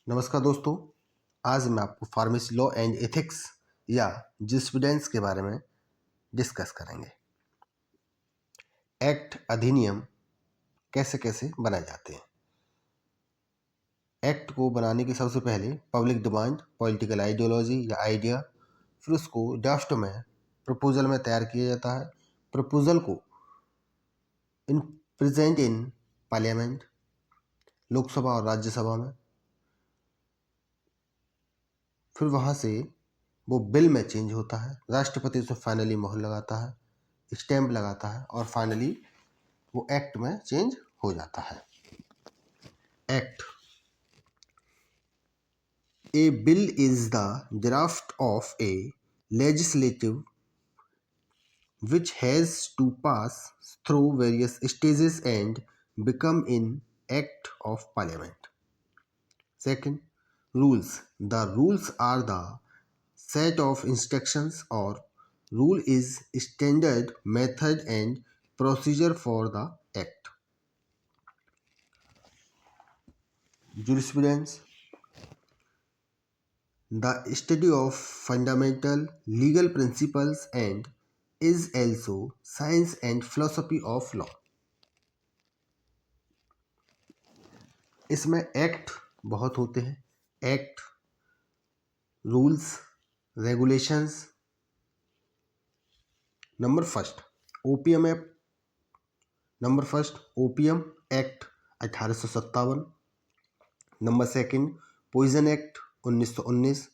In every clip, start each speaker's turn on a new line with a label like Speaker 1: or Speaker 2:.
Speaker 1: नमस्कार दोस्तों, आज मैं आपको फार्मेसी लॉ एंड एथिक्स या जूरिस्प्रूडेंस के बारे में डिस्कस करेंगे। एक्ट अधिनियम कैसे कैसे बनाए जाते हैं। एक्ट को बनाने के सबसे पहले पब्लिक डिमांड, पॉलिटिकल आइडियोलॉजी या आइडिया, फिर उसको ड्राफ्ट में प्रपोजल में तैयार किया जाता है। प्रपोजल को प्रेजेंट इन पार्लियामेंट, लोकसभा और राज्यसभा में, फिर वहाँ से वो बिल में चेंज होता है। राष्ट्रपति उसमें फाइनली मोहर लगाता है, स्टैम्प लगाता है और फाइनली वो एक्ट में चेंज हो जाता है। Act A bill is the draft of A legislative which has to pass through various stages and become an act of parliament. Second, rules. The rules are the set of instructions or rule is standard method and procedure for the act. Jurisprudence. The study of fundamental legal principles and is also science and philosophy of law. इसमें act बहुत होते हैं। Act, rules, regulations. Number first opium act 1857। Number second poison act 1919।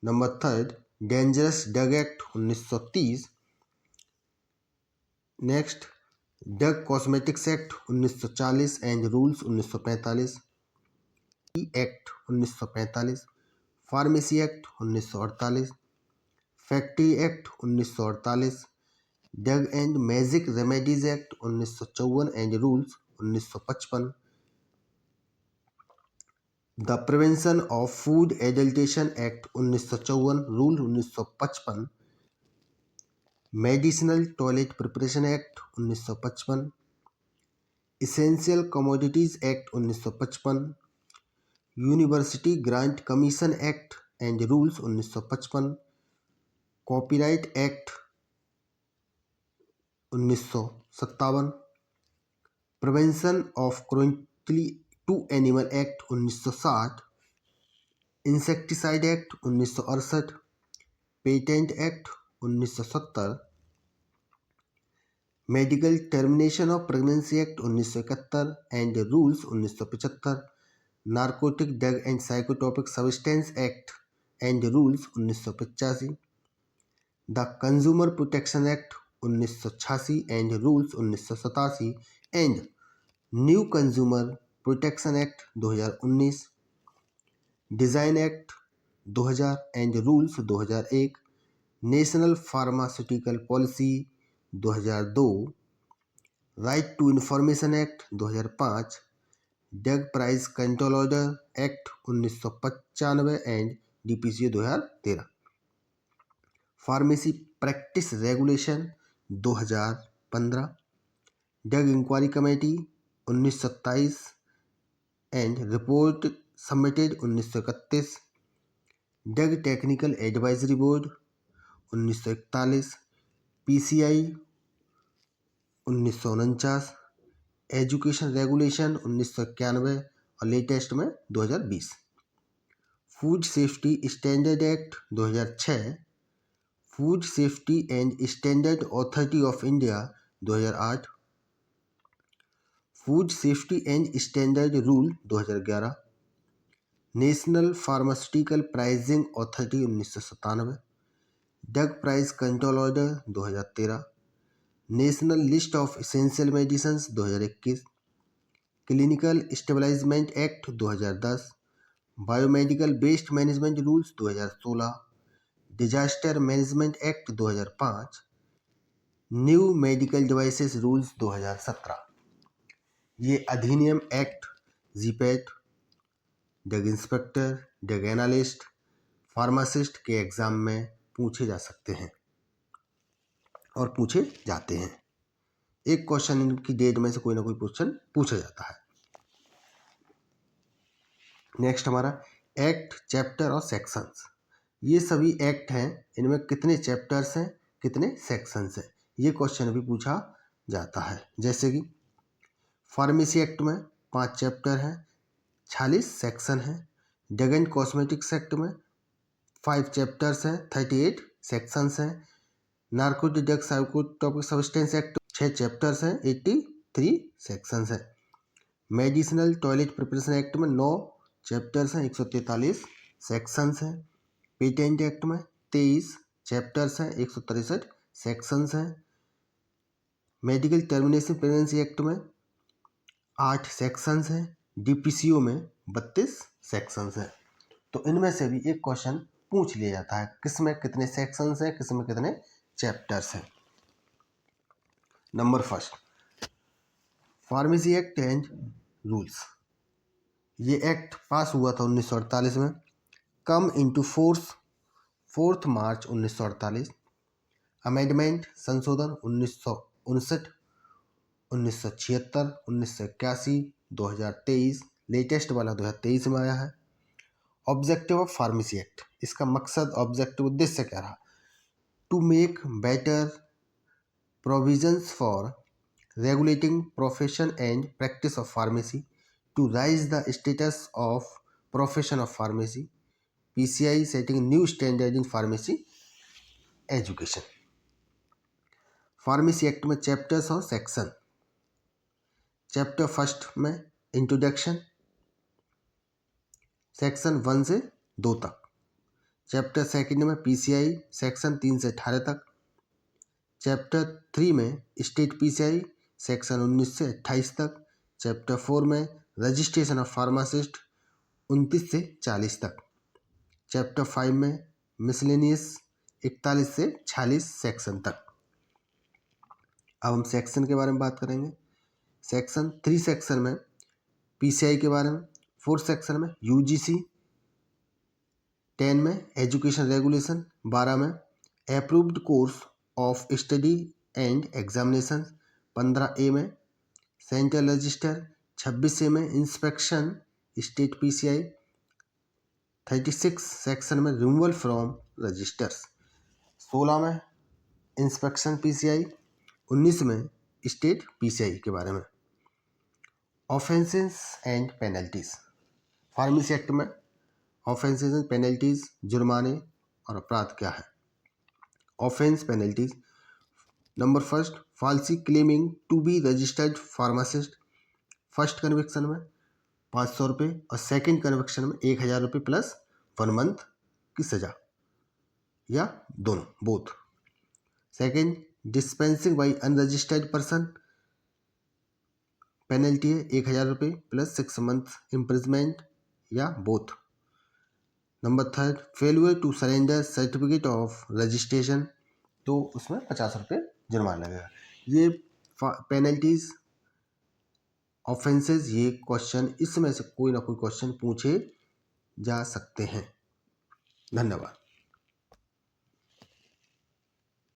Speaker 1: Number third dangerous drug act 1930। Next drug cosmetics act 1940 and rules 1945। Act 1945। Pharmacy act 1948। Factory act 1948। Drug and magic remedies act 1954 and rules 1955। The prevention of food adulteration act 1954 rule 1955। Medicinal toilet preparation act 1955। Essential commodities act 1955। University grant commission act and rules 1955। Copyright act 1957। Prevention of cruelty to animal act 1960। Insecticide act 1968। Patent act 1970। Medical termination of pregnancy act 1971 and rules 1975। Narcotic drug and psychotropic substance act and rules 1985। The consumer protection act 1986 and rules 1987 and new consumer protection act 2019। Design act 2000 and rules 2001। National pharmaceutical policy 2002। Right to information act 2005। Drug price control order act 1995 and DPCA 2013। Pharmacy practice regulation 2015। Drug inquiry committee 1927 and report submitted 1931। Drug technical advisory board 1941। PCI 1949। Education regulation 1991 और latest में 2020। Food safety standard act 2006। Food safety and standard authority of India 2008। Food safety and standard rule 2011। National pharmaceutical pricing authority 1997। Drug price control order 2013। National list of essential medicines 2021। Clinical establishment act 2010। Biomedical waste management rules 2016। Disaster management act 2005। New medical devices rules 2017। ये अधिनियम act GPAT, drug inspector, drug analyst, pharmacist के exam में पूछे जा सकते हैं और पूछे जाते हैं। एक क्वेश्चन इनकी डेट में से कोई ना कोई क्वेश्चन पूछा जाता है। नेक्स्ट हमारा एक्ट, चैप्टर और सेक्शंस। ये सभी एक्ट हैं, इनमें कितने चैप्टर्स हैं, कितने सेक्शंस हैं, ये क्वेश्चन भी पूछा जाता है। जैसे कि फार्मेसी एक्ट में 5 चैप्टर हैं, 46 सेक्शन हैं। ड्रग एंड कॉस्मेटिक्स एक्ट में 5 चैप्टर्स हैं, 38 सेक्शंस हैं। Narcotic drug psychotropic substance act 6 chapters हैं, 83 सेक्शंस हैं। मेडिसिनल टॉयलेट प्रिपरेशन एक्ट में 9 चैप्टर्स हैं, 143 सेक्शंस हैं। पेटेंट एक्ट में 23 चैप्टर्स हैं, 163 सेक्शंस हैं। मेडिकल टर्मिनेशन प्रेगनेंसी एक्ट में 8 सेक्शंस हैं। डीपीसीओ में 32 सेक्शंस हैं। तो इनमें से भी एक क्वेश्चन पूछ लिया जाता है, किसमें कितने सेक्शंस हैं, किसमें कितने चैप्टर्स हैं। Number first, pharmacy act and rules. ये एक्ट पास हुआ था 1948 में। कम इनटू फोर्स 4 मार्च 1948। अमेंडमेंट संशोधन 1959, 1976, 1981, 2023, लेटेस्ट वाला 2023 में आया है। ऑब्जेक्टिव ऑफ फार्मेसी एक्ट, इसका मकसद, ऑब्जेक्टिव, उद्देश्य क्या रहा? To make better provisions for regulating profession and practice of pharmacy, to raise the status of profession of pharmacy, PCI setting new standard in pharmacy education। Pharmacy act में chapters और section. Chapter first में introduction, section 1 से 2 तक। Chapter second में PCI, section 3 से 18 तक। Chapter 3 में state PCI, section 19 से 28 तक। चैप्टर 4 में रजिस्ट्रेशन ऑफ फार्मासिस्ट, 29 से 40 तक। चैप्टर 5 में मिसलेनियस, 41 से 46 सेक्शन तक। अब हम सेक्शन के बारे में बात करेंगे। सेक्शन 3 सेक्शन में PCI के बारे में, 4 सेक्शन में UGC, 10 में एजुकेशन रेगुलेशन, 12 में approved course of study and examination, 15A में सेंट्रल रजिस्टर, 26A में इंस्पेक्शन स्टेट PCI, 36 सेक्शन में रिमूवल फ्रॉम रजिस्टर्स, 16 में इंस्पेक्शन PCI, 19 में स्टेट PCI के बारे में। Offences and penalties. Pharmacy act में ऑफेंसेस एंड पेनल्टीज, जुर्माने और अपराध क्या है? Offence penalties. Number first, falsely claiming to be registered pharmacist. First conviction में 500 रुपये और सेकेंड कन्विक्शन में 1000 रुपये प्लस 1 मंथ की सजा, या दोनों, both. Second, dispensing by unregistered person, penalty है 1000 रुपये प्लस 6 मंथ इम्प्रिजमेंट, या both. Number third, failure to surrender certificate of registration, तो उसमें 50 रुपये जुर्माना लगेगा। ये पेनल्टीज, ऑफेंसेस, ये क्वेश्चन, इसमें से कोई ना कोई क्वेश्चन पूछे जा सकते हैं। धन्यवाद।